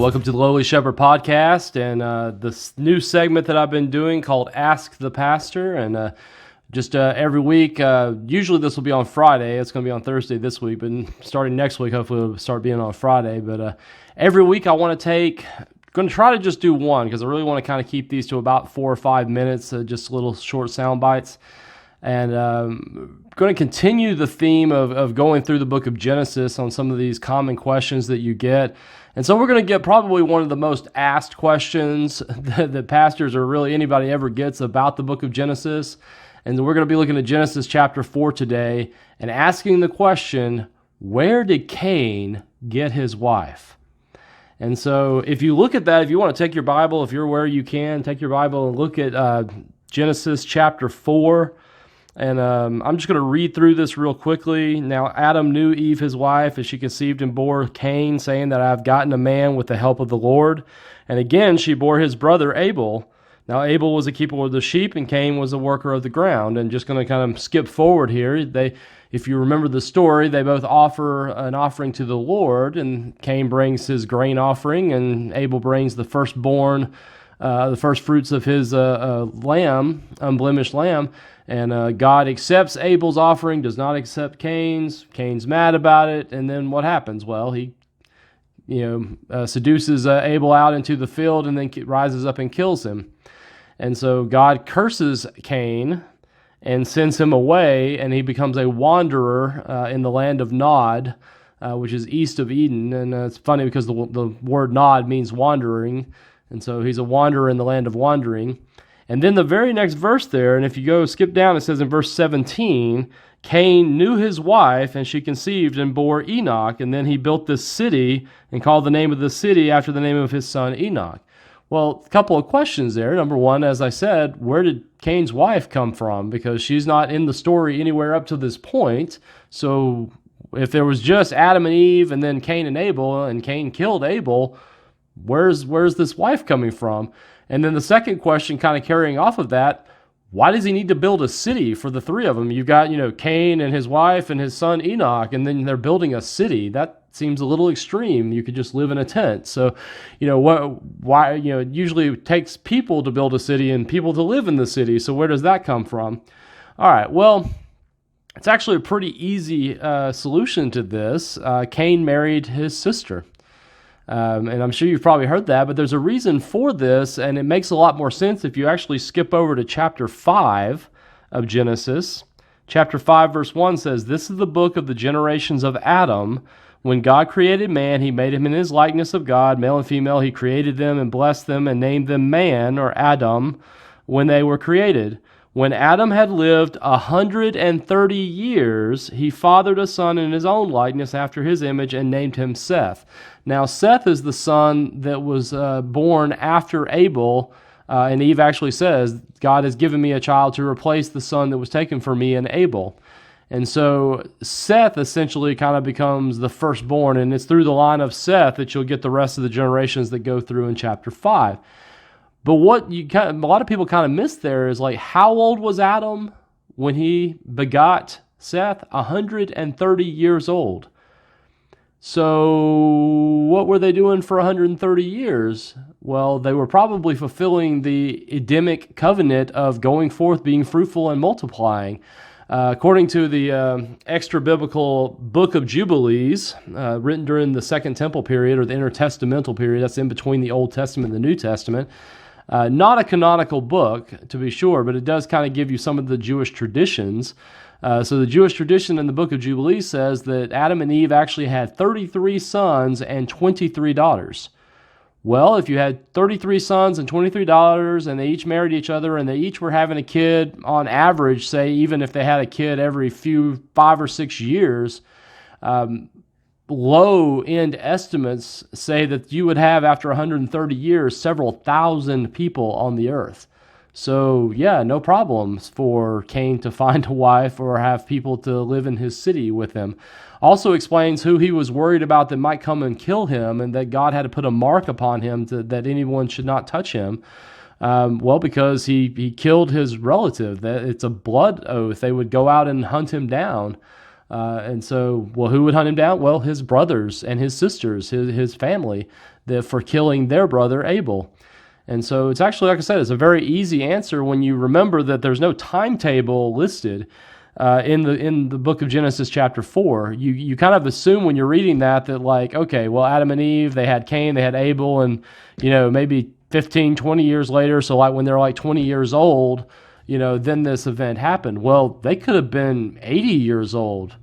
Welcome to the Lowly Shepherd Podcast and this new segment that I've been doing called Ask the Pastor. And just every week, usually this will be on Friday. It's going to be on Thursday this week, but starting next week, hopefully it'll start being on Friday. But every week I want to going to try to just do one because I really want to kind of keep these to about 4 or 5 minutes, just little short sound bites. And going to continue the theme of going through the book of Genesis on some of these common questions that you get. And so we're going to get probably one of the most asked questions that pastors or really anybody ever gets about the book of Genesis. And we're going to be looking at Genesis chapter 4 today and asking the question, where did Cain get his wife? And so if you look at that, if you want to take your Bible, if you're where you can, take your Bible and look at Genesis chapter 4. And I'm just going to read through this real quickly. Now, Adam knew Eve, his wife, and she conceived and bore Cain, saying that I have gotten a man with the help of the Lord. And again, she bore his brother Abel. Now, Abel was a keeper of the sheep, and Cain was a worker of the ground. And just going to kind of skip forward here. If you remember the story, they both offer an offering to the Lord, and Cain brings his grain offering, and Abel brings the firstborn, the first fruits of his lamb, unblemished lamb. And God accepts Abel's offering, does not accept Cain's. Cain's mad about it, and then what happens? Well, he seduces Abel out into the field and then rises up and kills him. And so God curses Cain and sends him away, and he becomes a wanderer in the land of Nod, which is east of Eden. And it's funny because the word Nod means wandering, and so he's a wanderer in the land of wandering. And then the very next verse there, and if you go skip down, it says in verse 17, Cain knew his wife, and she conceived and bore Enoch, and then he built this city and called the name of the city after the name of his son Enoch. Well, a couple of questions there. Number one, as I said, where did Cain's wife come from? Because she's not in the story anywhere up to this point. So if there was just Adam and Eve and then Cain and Abel, and Cain killed Abel, where's this wife coming from? And then the second question, kind of carrying off of that, why does he need to build a city for the three of them? You've got, Cain and his wife and his son Enoch, and then they're building a city. That seems a little extreme. You could just live in a tent. So, why, it usually takes people to build a city and people to live in the city. So where does that come from? All right, well, it's actually a pretty easy solution to this. Cain married his sister. And I'm sure you've probably heard that, but there's a reason for this, and it makes a lot more sense if you actually skip over to chapter 5 of Genesis. Chapter 5, verse 1 says, "This is the book of the generations of Adam. When God created man, he made him in his likeness of God, male and female. He created them and blessed them and named them man," or Adam, "when they were created. When Adam had lived 130 years, he fathered a son in his own likeness after his image and named him Seth." Now, Seth is the son that was born after Abel, and Eve actually says, God has given me a child to replace the son that was taken from me in Abel. And so Seth essentially kind of becomes the firstborn, and it's through the line of Seth that you'll get the rest of the generations that go through in chapter 5. But what a lot of people kind of miss there is how old was Adam when he begot Seth? 130 years old. So what were they doing for 130 years? Well, they were probably fulfilling the Edenic covenant of going forth, being fruitful and multiplying. According to the extra-biblical book of Jubilees, written during the Second Temple period or the intertestamental period, that's in between the Old Testament and the New Testament. Not a canonical book, to be sure, but it does kind of give you some of the Jewish traditions. So the Jewish tradition in the book of Jubilees says that Adam and Eve actually had 33 sons and 23 daughters. Well, if you had 33 sons and 23 daughters, and they each married each other, and they each were having a kid on average, say, even if they had a kid every 5 or 6 years, low-end estimates say that you would have, after 130 years, several thousand people on the earth. So, yeah, no problems for Cain to find a wife or have people to live in his city with him. Also explains who he was worried about that might come and kill him, and that God had to put a mark upon him that anyone should not touch him. Well, because he killed his relative. It's a blood oath. They would go out and hunt him down. And so, well, who would hunt him down? Well, his brothers and his sisters, his family, for killing their brother Abel. And so it's actually, like I said, it's a very easy answer when you remember that there's no timetable listed in the book of Genesis chapter 4. You kind of assume when you're reading that like, okay, well, Adam and Eve, they had Cain, they had Abel, and, maybe 15, 20 years later, so like when they're like 20 years old, then this event happened. Well, they could have been 80 years old.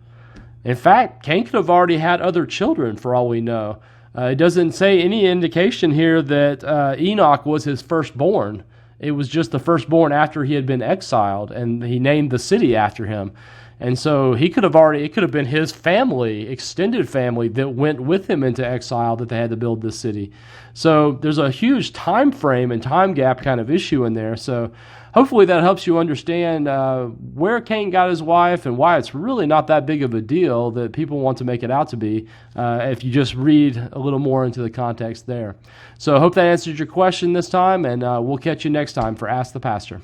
In fact, Cain could have already had other children for all we know. It doesn't say any indication here that Enoch was his firstborn. It was just the firstborn after he had been exiled, and he named the city after him. And so it could have been his family, extended family, that went with him into exile that they had to build this city. So there's a huge time frame and time gap kind of issue in there. So hopefully that helps you understand where Cain got his wife and why it's really not that big of a deal that people want to make it out to be if you just read a little more into the context there. So I hope that answered your question this time, and we'll catch you next time for Ask the Pastor.